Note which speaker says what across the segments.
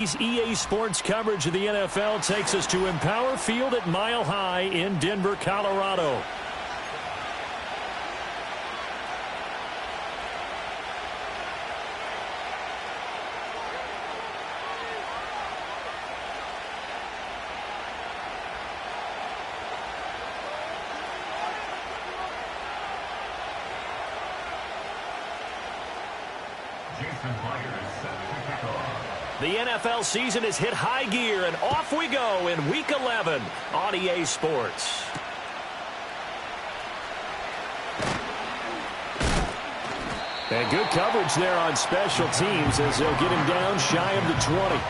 Speaker 1: EA Sports coverage of the NFL takes us to Empower Field at Mile High in Denver, Colorado. The NFL season has hit high gear, and off we go in Week 11 on EA Sports. And good coverage there on special teams as they'll get him down shy of the 20.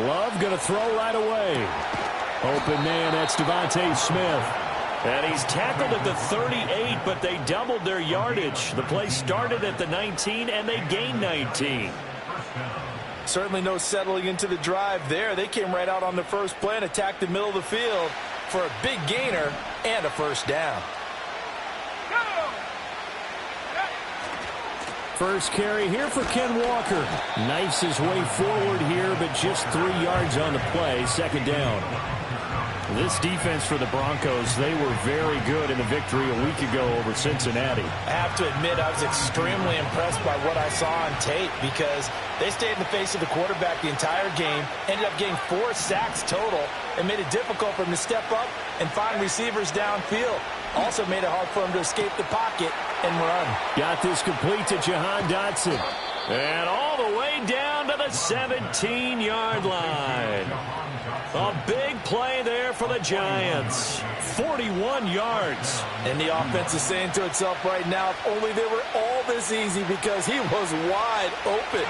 Speaker 1: Love going to throw right away. Open man, that's Devontae Smith. And he's tackled at the 38, but they doubled their yardage. The play started at the 19, and they gained 19.
Speaker 2: Certainly no settling into the drive there. They came right out on the first play and attacked the middle of the field for a big gainer and a first down.
Speaker 1: First carry here for Ken Walker. Knifes his way forward here, but just 3 yards on the play. Second down. This defense for the Broncos, they were very good in the victory a week ago over Cincinnati.
Speaker 2: I have to admit, I was extremely impressed by what I saw on tape because they stayed in the face of the quarterback the entire game, ended up getting 4 sacks total, and made it difficult for him to step up and find receivers downfield. Also made it hard for him to escape the pocket and run.
Speaker 1: Got this complete to Jahan Dotson. And all the way down to the 17-yard line. A big play there for the Giants. 41 yards.
Speaker 2: And the offense is saying to itself right now, if only they were all this easy, because he was wide open.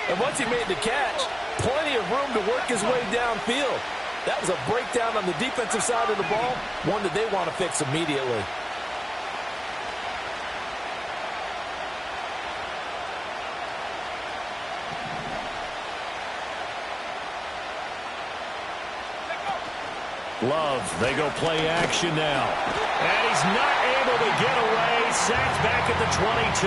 Speaker 2: And once he made the catch, plenty of room to work his way downfield. That was a breakdown on the defensive side of the ball, one that they want to fix immediately.
Speaker 1: Love, they go play action now. And he's not able to get away. Sacked back at the 22.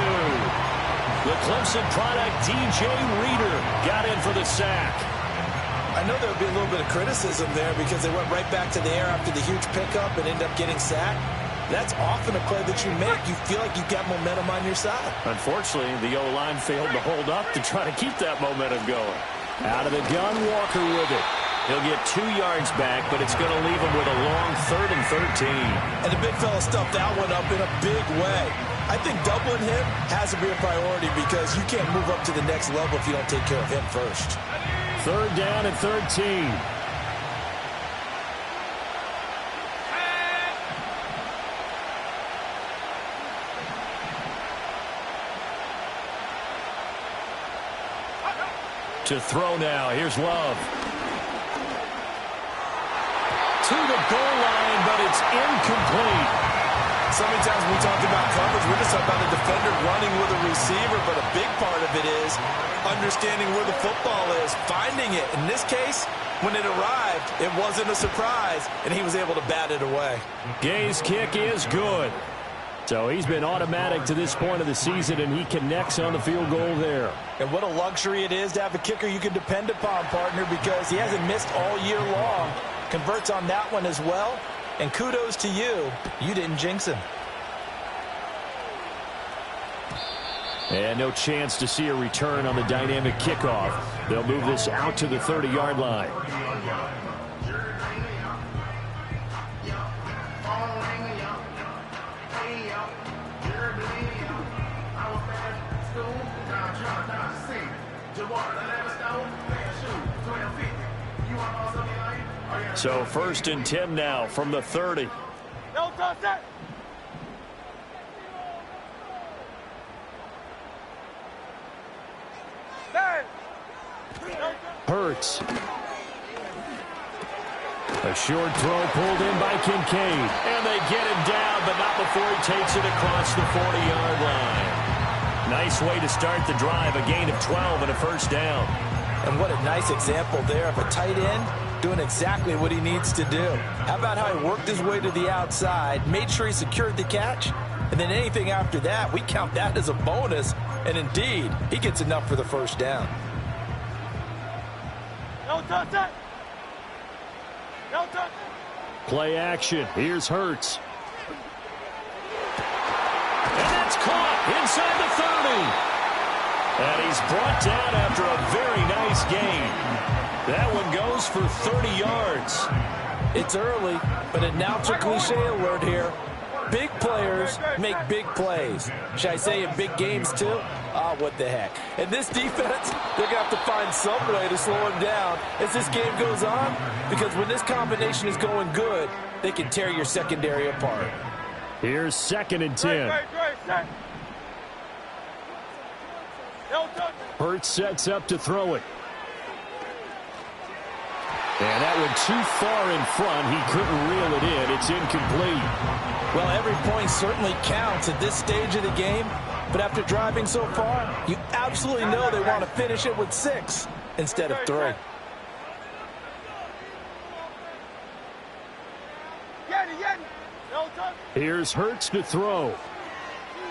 Speaker 1: The Clemson product, DJ Reader, got in for the sack.
Speaker 2: I know there would be a little bit of criticism there because they went right back to the air after the huge pickup and ended up getting sacked. That's often a play that you make. You feel like you've got momentum on your side.
Speaker 1: Unfortunately, the O-line failed to hold up to try to keep that momentum going. Out of the gun, Walker with it. He'll get 2 yards back, but it's going to leave him with a long 3rd and 13.
Speaker 2: And the big fella stuffed that one up in a big way. I think doubling him has to be a priority because you can't move up to the next level if you don't take care of him first.
Speaker 1: 3rd down and 13. To throw now. Here's Love. To the goal line, but it's incomplete.
Speaker 2: So many times when we talk about coverage, we're just talking about a defender running with a receiver, but a big part of it is understanding where the football is, finding it. In this case, when it arrived, it wasn't a surprise, and he was able to bat it away.
Speaker 1: Gay's kick is good. So he's been automatic to this point of the season, and he connects on the field goal there.
Speaker 2: And what a luxury it is to have a kicker you can depend upon, partner, because he hasn't missed all year long. Converts on that one as well. And kudos to you. You didn't jinx him.
Speaker 1: And no chance to see a return on the dynamic kickoff. They'll move this out to the 30-yard line. So 1st and 10 now from the 30. Hurts. A short throw pulled in by Kincaid. And they get him down, but not before he takes it across the 40-yard line. Nice way to start the drive, a gain of 12 and a first down.
Speaker 2: And what a nice example there of a tight end doing exactly what he needs to do. How about how he worked his way to the outside, made sure he secured the catch, and then anything after that, we count that as a bonus. And indeed, he gets enough for the first down.
Speaker 1: Play action. Here's Hurts. And that's caught inside the 30. And he's brought down after a very nice gain. That one goes for 30 yards.
Speaker 2: It's early, but announcer cliche alert here. Big players make big plays. Should I say in big games too? Ah, what the heck. And this defense, they're going to have to find some way to slow him down as this game goes on, because when this combination is going good, they can tear your secondary apart.
Speaker 1: Here's 2nd and 10. Hurts sets up to throw it. And that went too far in front. He couldn't reel it in. It's incomplete.
Speaker 2: Well, every point certainly counts at this stage of the game. But after driving so far, you absolutely know they want to finish it with 6 instead of 3.
Speaker 1: Here's Hurts to throw.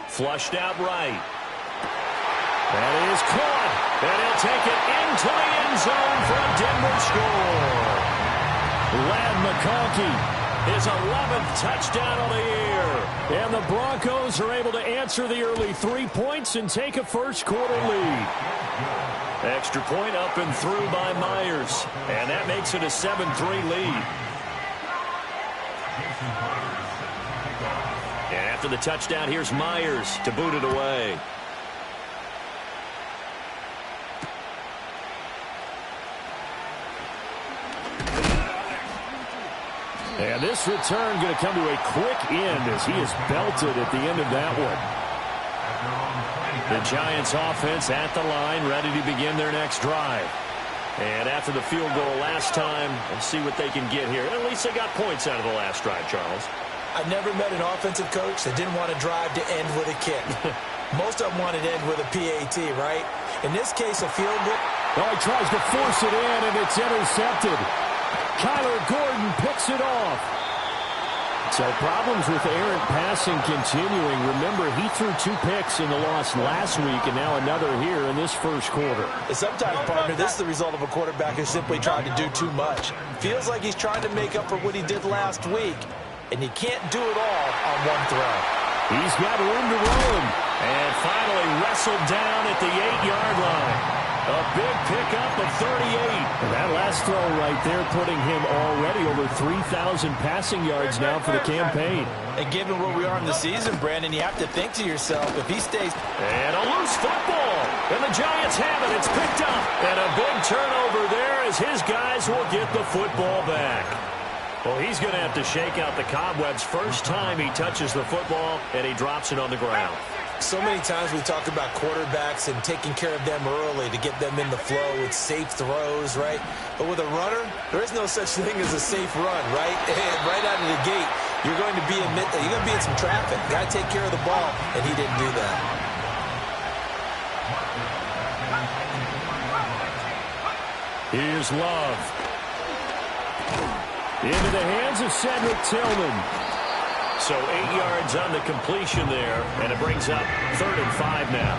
Speaker 1: Flushed out right. That is caught. And he'll take it into the end zone for a Denver score. Lad McConkey, his 11th touchdown of the year. And the Broncos are able to answer the early 3 points and take a first-quarter lead. Extra point up and through by Myers. And that makes it a 7-3 lead. And after the touchdown, here's Myers to boot it away. And this return going to come to a quick end as he is belted at the end of that one. The Giants offense at the line, ready to begin their next drive. And after the field goal last time, let's see what they can get here. At least they got points out of the last drive, Charles.
Speaker 2: I've never met an offensive coach that didn't want to drive to end with a kick. Most of them wanted to end with a PAT, right? In this case, a field goal.
Speaker 1: Oh, he tries to force it in, and it's intercepted. Kyler Gordon picks it off. So problems with errant passing continuing. Remember, he threw 2 picks in the loss last week, and now another here in this first quarter.
Speaker 2: Sometimes, partner, this is the result of a quarterback who simply tried to do too much. Feels like he's trying to make up for what he did last week, and you can't do it all on one throw.
Speaker 1: He's got room to roam, and finally wrestled down at the 8-yard line. A big pickup of 38. And that last throw right there putting him already over 3,000 passing yards now for the campaign.
Speaker 2: And given where we are in the season, Brandon, you have to think to yourself, if he stays...
Speaker 1: And a loose football. And the Giants have it. It's picked up. And a big turnover there as his guys will get the football back. Well, he's going to have to shake out the cobwebs first time he touches the football, and he drops it on the ground.
Speaker 2: So many times we talk about quarterbacks and taking care of them early to get them in the flow with safe throws, right? But with a runner, there is no such thing as a safe run, right? And right out of the gate, you're going to be in some traffic. Got to take care of the ball, and he didn't do that.
Speaker 1: Here's Love. Into the hands of Cedric Tillman. So 8 yards on the completion there, and it brings up 3rd and 5 now.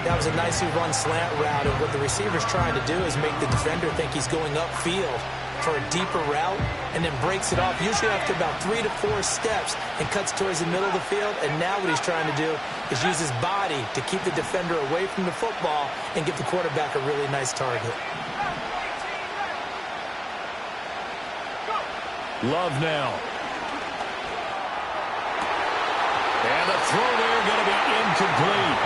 Speaker 2: That was a nicely run slant route, and what the receiver's trying to do is make the defender think he's going upfield for a deeper route, and then breaks it off, usually after about 3 to 4 steps, and cuts towards the middle of the field. And now what he's trying to do is use his body to keep the defender away from the football and give the quarterback a really nice target.
Speaker 1: Love now. And the throw there going to be incomplete.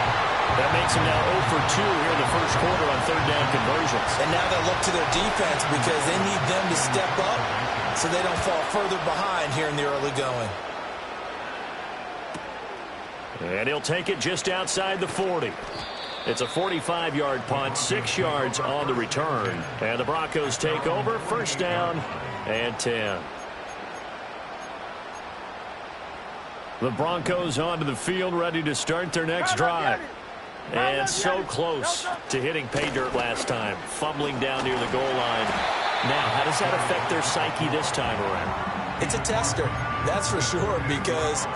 Speaker 1: That makes him now 0 for 2 here in the first quarter on 3rd down conversions.
Speaker 2: And now they'll look to their defense because they need them to step up so they don't fall further behind here in the early going.
Speaker 1: And he'll take it just outside the 40. It's a 45-yard punt, 6 yards on the return. And the Broncos take over, first down and 10. The Broncos onto the field, ready to start their next drive. And so close to hitting pay dirt last time, fumbling down near the goal line. Now, how does that affect their psyche this time around?
Speaker 2: It's a tester, that's for sure, because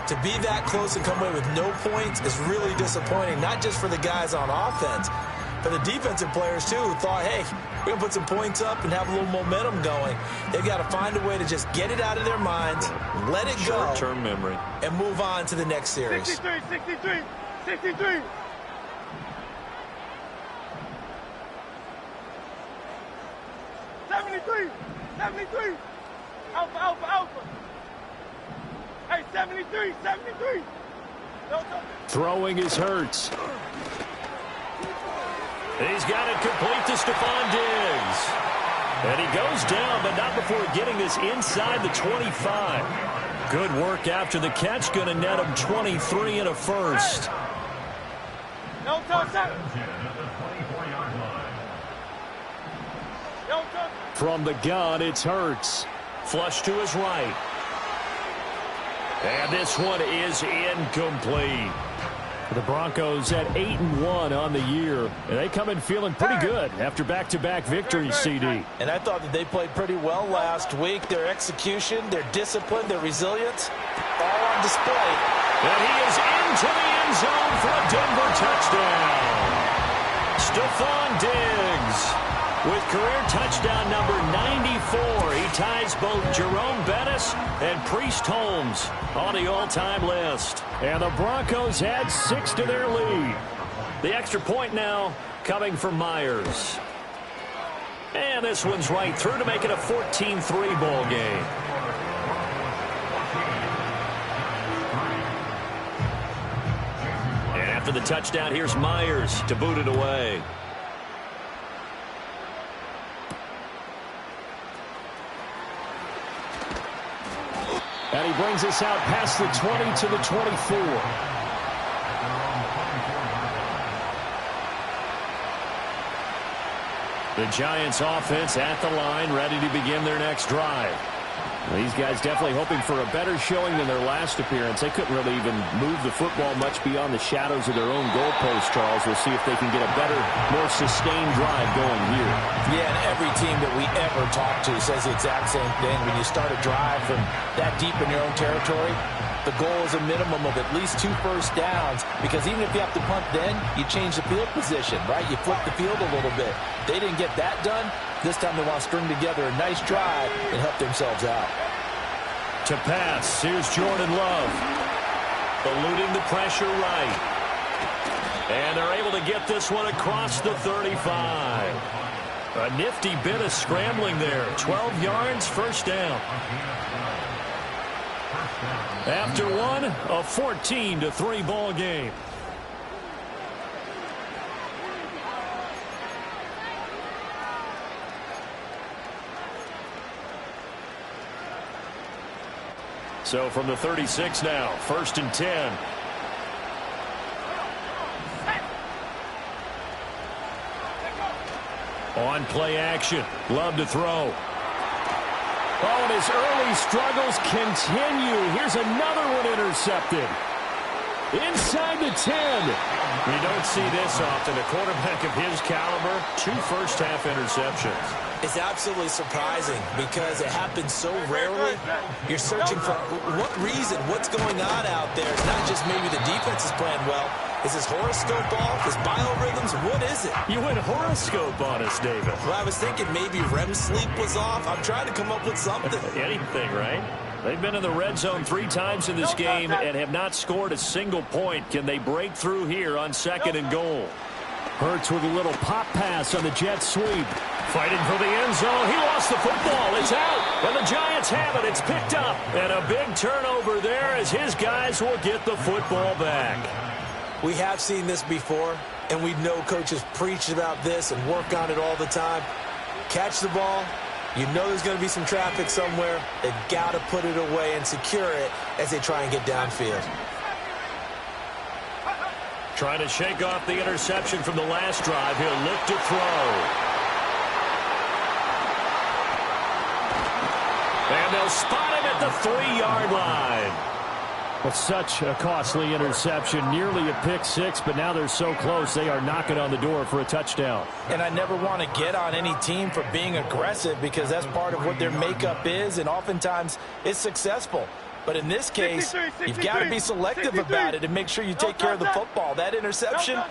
Speaker 2: to be that close and come away with no points is really disappointing, not just for the guys on offense, but the defensive players, too, who thought, hey, we're going to put some points up and have a little momentum going. They've got to find a way to just get it out of their minds, let it go.
Speaker 1: Short-term memory.
Speaker 2: And move on to the next series.
Speaker 3: 63, 63, 63. Alpha, alpha, alpha. Hey, 73, 73.
Speaker 1: Throwing is Hurts. He's got it complete to Stephon Diggs. And he goes down, but not before getting this inside the 25. Good work after the catch. Going to net him 23 and a first.
Speaker 3: No touchdown.
Speaker 1: From the gun, it's Hurts. Flush to his right. And this one is incomplete. The Broncos at 8-1 on the year. And they come in feeling pretty good after back-to-back victories, CD.
Speaker 2: And I thought that they played pretty well last week. Their execution, their discipline, their resilience, all on display.
Speaker 1: And he is into the end zone for a Denver touchdown. Stephon Diggs with career touchdown number 94. He ties both Jerome Bettis and Priest Holmes on the all-time list. And the Broncos add 6 to their lead. The extra point now coming from Myers. And this one's right through to make it a 14-3 ball game. And after the touchdown, here's Myers to boot it away. And he brings us out past the 20 to the 24. The Giants offense at the line, ready to begin their next drive. These guys definitely hoping for a better showing than their last appearance. They couldn't really even move the football much beyond the shadows of their own goalpost, Charles. We'll see if they can get a better, more sustained drive going here.
Speaker 2: Yeah, and every team that we ever talk to says the exact same thing. When you start a drive from that deep in your own territory, the goal is a minimum of at least 2 first downs, because even if you have to punt then, you change the field position, right? You flip the field a little bit. They didn't get that done. This time they want to string together a nice drive and help themselves out.
Speaker 1: To pass, here's Jordan Love. Eluding the pressure right. And they're able to get this one across the 35. A nifty bit of scrambling there. 12 yards, first down. After one, a 14-3 ball game. So from the 36 now, 1st and 10. On play action, Love to throw. Oh, and his early struggles continue. Here's another one intercepted. Inside the 10. You don't see this often. A quarterback of his caliber, 2 first-half interceptions.
Speaker 2: It's absolutely surprising because it happens so rarely. You're searching for what reason, what's going on out there. It's not just maybe the defense is playing well. Is his horoscope off? His biorhythms? What is it?
Speaker 1: You went horoscope on us, David.
Speaker 2: Well, I was thinking maybe REM sleep was off. I'm trying to come up with something.
Speaker 1: Anything, right? They've been in the red zone 3 times in this game and have not scored a single point. Can they break through here on 2nd and goal? Hurts with a little pop pass on the jet sweep. Fighting for the end zone. He lost the football. It's out. And the Giants have it. It's picked up. And a big turnover there as his guys will get the football back.
Speaker 2: We have seen this before, and we know coaches preach about this and work on it all the time. Catch the ball. You know there's going to be some traffic somewhere. They've got to put it away and secure it as they try and get downfield.
Speaker 1: Trying to shake off the interception from the last drive. He'll look to throw. And they'll spot him at the 3-yard line.
Speaker 4: Well, such a costly interception, nearly a pick six, but now they're so close they are knocking on the door for a touchdown.
Speaker 2: And I never want to get on any team for being aggressive because that's part of what their makeup is, and oftentimes it's successful. But in this case, you've got to be selective about it and make sure you take care of the football. That interception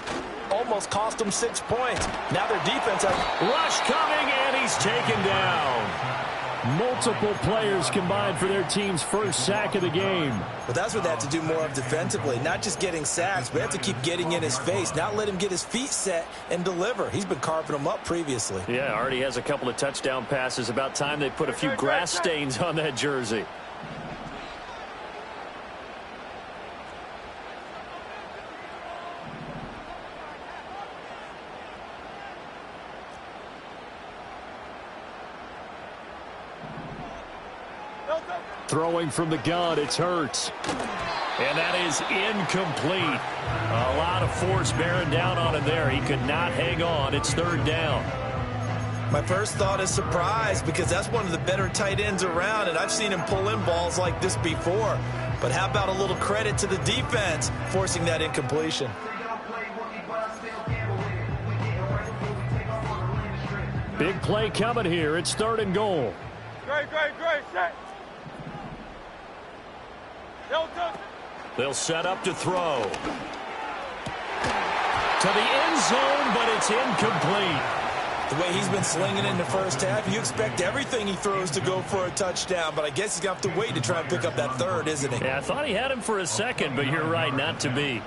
Speaker 2: almost cost them 6 points. Now their defense has
Speaker 1: rush coming, and he's taken down.
Speaker 4: Multiple players combined for their team's first sack of the game.
Speaker 2: But that's what they have to do more of defensively. Not just getting sacks, but have to keep getting in his face. Not let him get his feet set and deliver. He's been carving them up previously.
Speaker 1: Yeah, already has a couple of touchdown passes. About time they put a few grass stains on that jersey.
Speaker 4: Throwing from the gun, it's Hurts.
Speaker 1: And that is incomplete. A lot of force bearing down on him there. He could not hang on. It's 3rd down.
Speaker 2: My first thought is surprise because that's one of the better tight ends around, and I've seen him pull in balls like this before. But how about a little credit to the defense forcing that incompletion?
Speaker 4: Big play coming here. It's 3rd and goal.
Speaker 3: Great, set.
Speaker 1: They'll set up to throw. To the end zone, but it's incomplete.
Speaker 2: The way he's been slinging in the first half, you expect everything he throws to go for a touchdown, but I guess he's going to have to wait to try and pick up that 3rd, isn't he?
Speaker 1: Yeah, I thought he had him for a second, but you're right, not to be.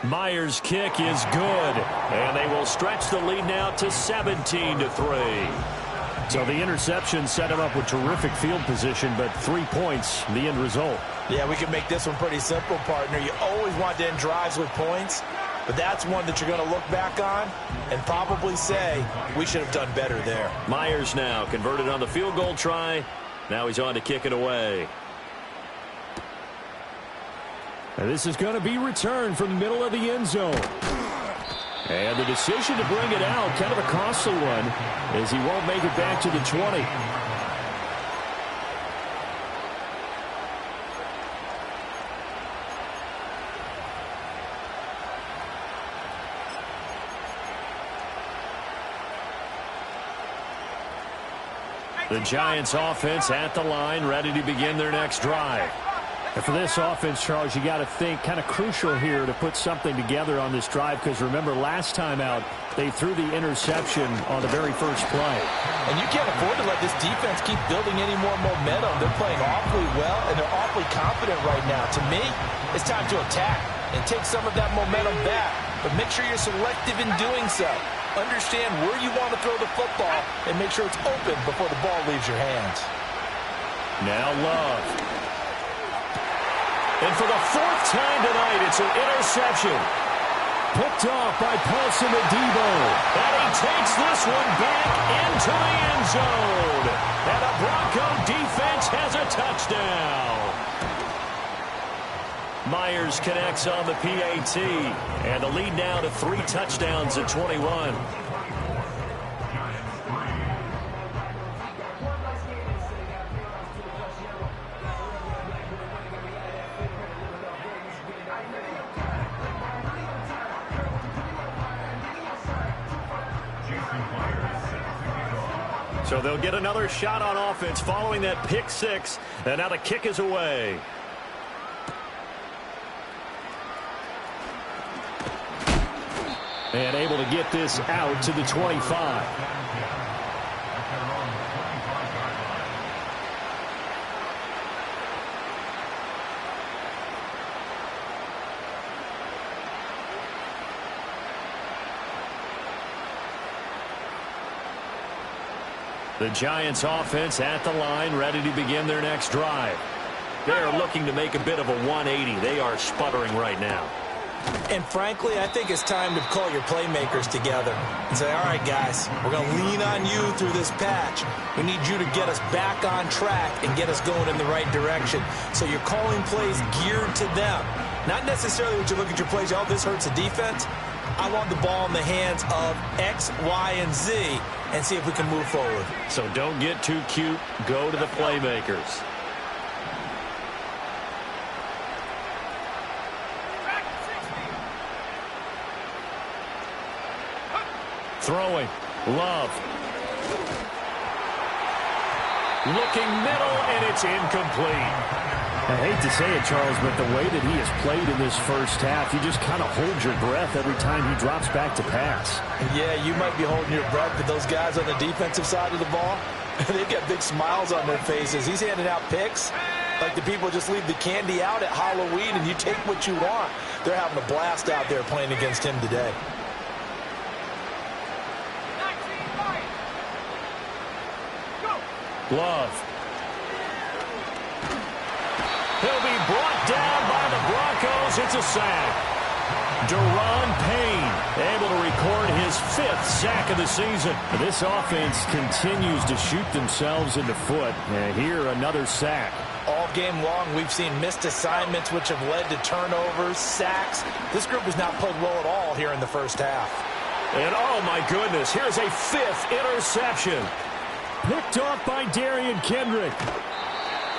Speaker 1: Myers' kick is good, and they will stretch the lead now to 17-3.
Speaker 4: So the interception set him up with terrific field position, but 3 points, the end result.
Speaker 2: Yeah, we can make this one pretty simple, partner. You always want to end drives with points, but that's one that you're going to look back on and probably say, we should have done better there.
Speaker 1: Myers now converted on the field goal try. Now he's on to kick it away.
Speaker 4: And this is going to be returned from the middle of the end zone. And the decision to bring it out, kind of a costly one, as he won't make it back to the 20.
Speaker 1: The Giants offense at the line, ready to begin their next drive.
Speaker 4: And for this offense, Charles, you got to think kind of crucial here to put something together on this drive, because remember last time out they threw the interception on the very first play.
Speaker 2: And you can't afford to let this defense keep building any more momentum. They're playing awfully well, and they're awfully confident right now. To me, it's time to attack and take some of that momentum back. But make sure you're selective in doing so. Understand where you want to throw the football and make sure it's open before the ball leaves your hands.
Speaker 1: Now Love. And for the 4th time tonight, it's an interception.
Speaker 4: Picked off by Paulson Adebo.
Speaker 1: And he takes this one back into the end zone. And the Bronco defense has a touchdown. Myers connects on the PAT. And the lead now to 3 touchdowns at 21. So they'll get another shot on offense following that pick 6. And now the kick is away.
Speaker 4: And able to get this out to the 25.
Speaker 1: The Giants offense at the line, ready to begin their next drive. They're looking to make a bit of a 180. They are sputtering right now.
Speaker 2: And frankly, I think it's time to call your playmakers together and say, all right, guys, we're going to lean on you through this patch. We need you to get us back on track and get us going in the right direction. So you're calling plays geared to them. Not necessarily what you look at your plays, oh, this hurts the defense. I want the ball in the hands of X, Y, and Z and see if we can move forward.
Speaker 1: So don't get too cute. Go to the playmakers. Throwing. Love. Looking middle, and it's incomplete.
Speaker 4: I hate to say it, Charles, but the way that he has played in this first half, you just kind of hold your breath every time he drops back to pass.
Speaker 2: Yeah, you might be holding your breath, but those guys on the defensive side of the ball, they've got big smiles on their faces. He's handing out picks like the people just leave the candy out at Halloween, and you take what you want. They're having a blast out there playing against him today.
Speaker 1: Love. He'll be brought down by the Broncos. It's a sack. Deron Payne able to record his 5th sack of the season. This offense continues to shoot themselves in the foot. And here, another sack.
Speaker 2: All game long, we've seen missed assignments, which have led to turnovers, sacks. This group has not played well at all here in the first half.
Speaker 1: And, oh, my goodness, here's a 5th interception.
Speaker 4: Picked off by Darian Kendrick.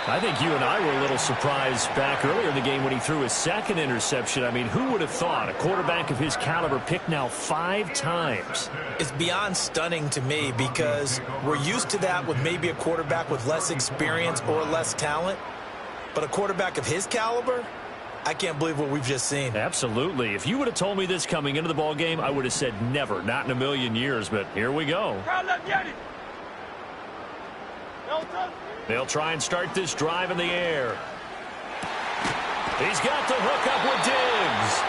Speaker 1: I think you and I were a little surprised back earlier in the game when he threw his 2nd interception. I mean, who would have thought a quarterback of his caliber picked now 5 times?
Speaker 2: It's beyond stunning to me because we're used to that with maybe a quarterback with less experience or less talent. But a quarterback of his caliber, I can't believe what we've just seen.
Speaker 1: Absolutely. If you would have told me this coming into the ball game, I would have said never, not in a million years. But here we go. They'll try and start this drive in the air. He's got the hook up with Diggs.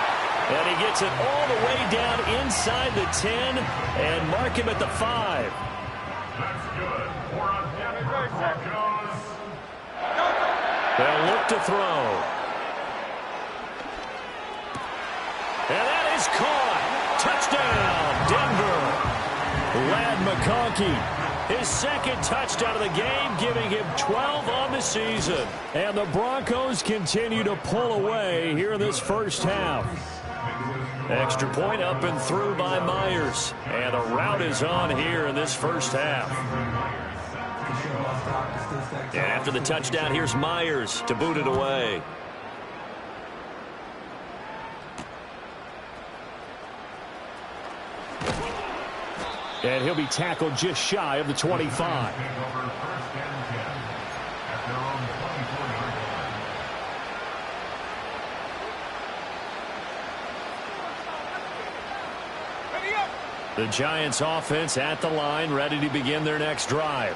Speaker 1: And he gets it all the way down inside the 10 and mark him at the 5.
Speaker 3: That's good.
Speaker 1: They'll look to throw. And that is caught. Touchdown, Denver. Lad McConkey. His 2nd touchdown of the game, giving him 12 on the season.
Speaker 4: And the Broncos continue to pull away here in this first half.
Speaker 1: Extra point up and through by Myers. And a rout is on here in this first half. And after the touchdown, here's Myers to boot it away.
Speaker 4: And he'll be tackled just shy of the 25.
Speaker 1: The Giants offense at the line, ready to begin their next drive.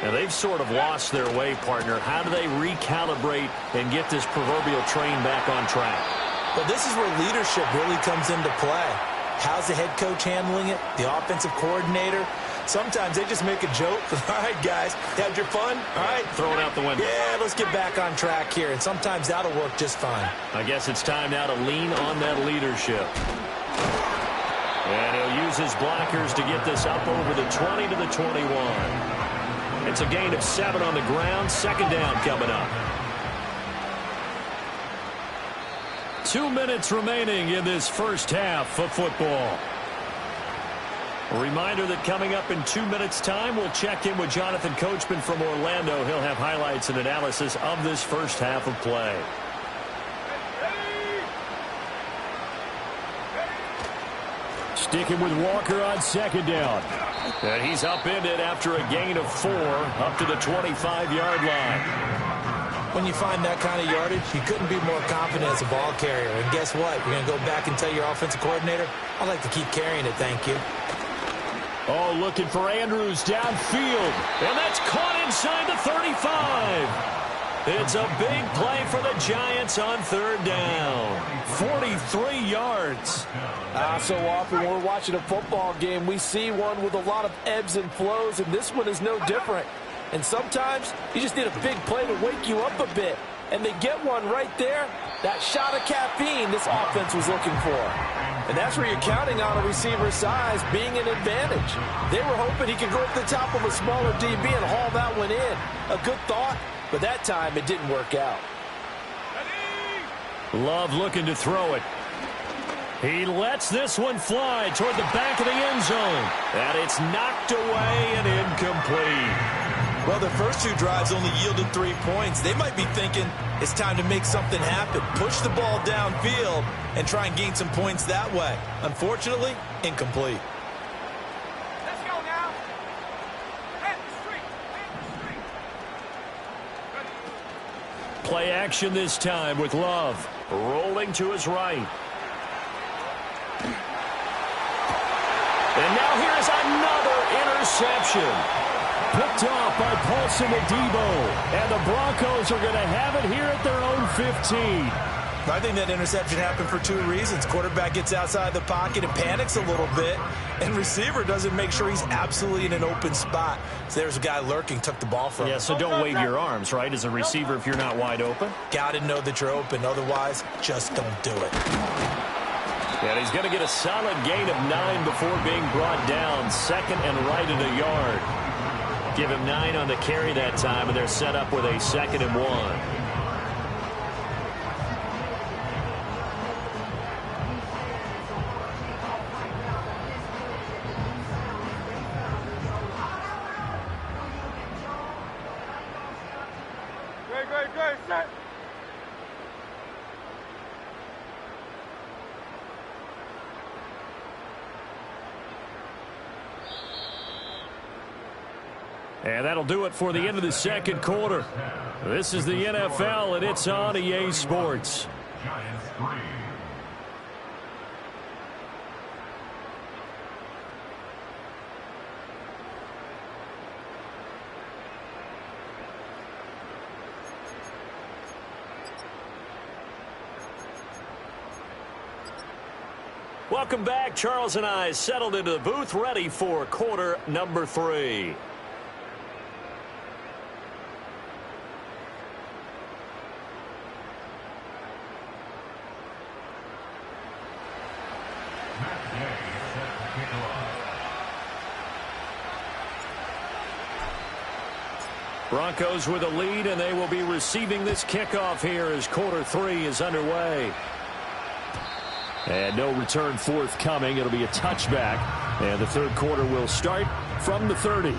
Speaker 1: Now, they've sort of lost their way, partner. How do they recalibrate and get this proverbial train back on track?
Speaker 2: Well, this is where leadership really comes into play. How's the head coach handling it? The offensive coordinator? Sometimes they just make a joke. All right, guys, had your fun? All right.
Speaker 1: Throw it out the window.
Speaker 2: Yeah, let's get back on track here. And sometimes that'll work just fine.
Speaker 1: I guess it's time now to lean on that leadership. And he'll use his blockers to get this up over the 20 to the 21. It's a gain of 7 on the ground. 2nd down coming up.
Speaker 4: 2 minutes remaining in this first half of football.
Speaker 1: A reminder that coming up in 2 minutes' time, we'll check in with Jonathan Coachman from Orlando. He'll have highlights and analysis of this first half of play.
Speaker 4: Sticking with Walker on 2nd down.
Speaker 1: And he's upended after a gain of 4 up to the 25-yard line.
Speaker 2: When you find that kind of yardage, you couldn't be more confident as a ball carrier. And guess what? You're going to go back and tell your offensive coordinator, I'd like to keep carrying it, thank you.
Speaker 4: Oh, looking for Andrews downfield.
Speaker 1: And that's caught inside the 35. It's a big play for the Giants on 3rd down. 43 yards.
Speaker 5: So often when we're watching a football game, we see one with a lot of ebbs and flows, and this one is no different. And sometimes you just need a big play to wake you up a bit. And they get one right there. That shot of caffeine this offense was looking for. And that's where you're counting on a receiver's size being an advantage. They were hoping he could go up the top of a smaller DB and haul that one in. A good thought, but that time it didn't work out.
Speaker 1: Love looking to throw it. He lets this one fly toward the back of the end zone. And it's knocked away and incomplete.
Speaker 2: Well, their first two drives only yielded 3 points. They might be thinking it's time to make something happen. Push the ball downfield and try and gain some points that way. Unfortunately, incomplete.
Speaker 3: Let's go now. Head the street. Head the street.
Speaker 1: Play action this time with Love. Rolling to his right. And now here's another interception. Picked off by Paulson Adebo. And the Broncos are going to have it here at their own 15.
Speaker 2: I think that interception happened for 2 reasons. Quarterback gets outside the pocket and panics a little bit. And receiver doesn't make sure he's absolutely in an open spot. So there's a guy lurking, took the ball from him.
Speaker 1: Yeah, so don't wave your arms, right, as a receiver if you're not wide open.
Speaker 2: Got to know that you're open. Otherwise, just don't do it.
Speaker 1: And he's going to get a solid gain of 9 before being brought down. Second and right at a yard. Give him 9 on the carry that time, and they're set up with a 2nd and 1.
Speaker 3: Great, set.
Speaker 1: And that'll do it for the end of the second quarter. This is the NFL, and it's on EA Sports.
Speaker 3: Giants 3.
Speaker 1: Welcome back. Charles and I settled into the booth, ready for quarter number 3. Broncos with a lead, and they will be receiving this kickoff here as quarter 3 is underway. And no return forthcoming. It'll be a touchback. And the third quarter will start from the 30.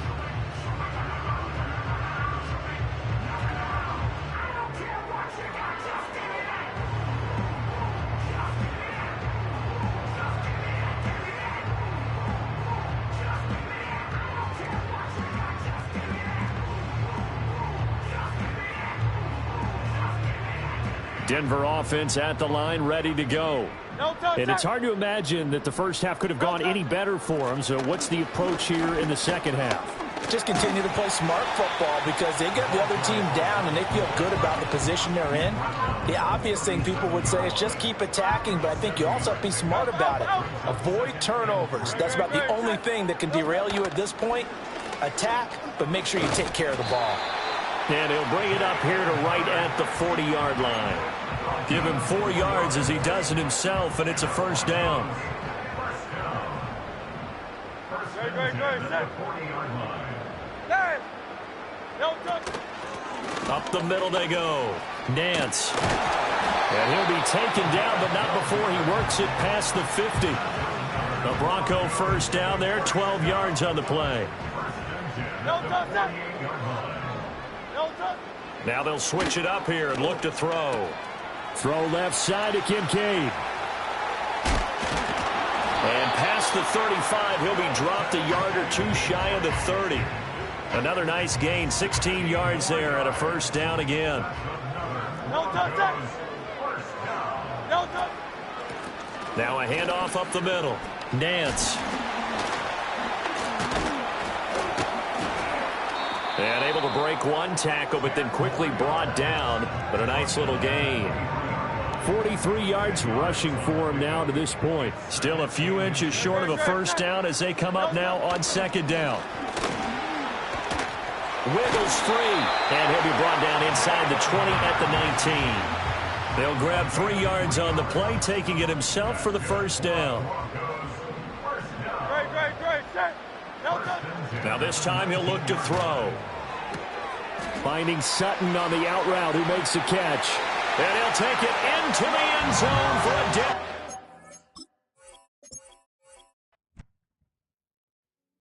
Speaker 1: Denver offense at the line, ready to go. And it's hard to imagine that the first half could have gone any better for them. So what's the approach here in the second half?
Speaker 2: Just continue to play smart football because they get the other team down and they feel good about the position they're in. The obvious thing people would say is just keep attacking, but I think you also have to be smart about it. Avoid turnovers. That's about the only thing that can derail you at this point. Attack, but make sure you take care of the ball.
Speaker 1: And he'll bring it up here to right at the 40-yard line. Give him 4 yards as he does it himself, and it's a first down. Up the middle they go. Nance. And he'll be taken down, but not before he works it past the 50. The Bronco first down there, 12 yards on the play. Now they'll switch it up here and look to throw. Throw left side to Kincaid. And past the 35, he'll be dropped a yard or 2 shy of the 30. Another nice gain, 16 yards there at a first down again. Now a handoff up the middle. Nance. And able to break one tackle, but then quickly brought down. But a nice little gain. 43 yards rushing for him now to this point. Still a few inches short of a first down as they come up now on second down. Wiggles free, and he'll be brought down inside the 20 at the 19. They'll grab 3 yards on the play, taking it himself for the first down. Now this time he'll look to throw. Finding Sutton on the out route, who makes the catch. And he'll take it into the end zone for a down.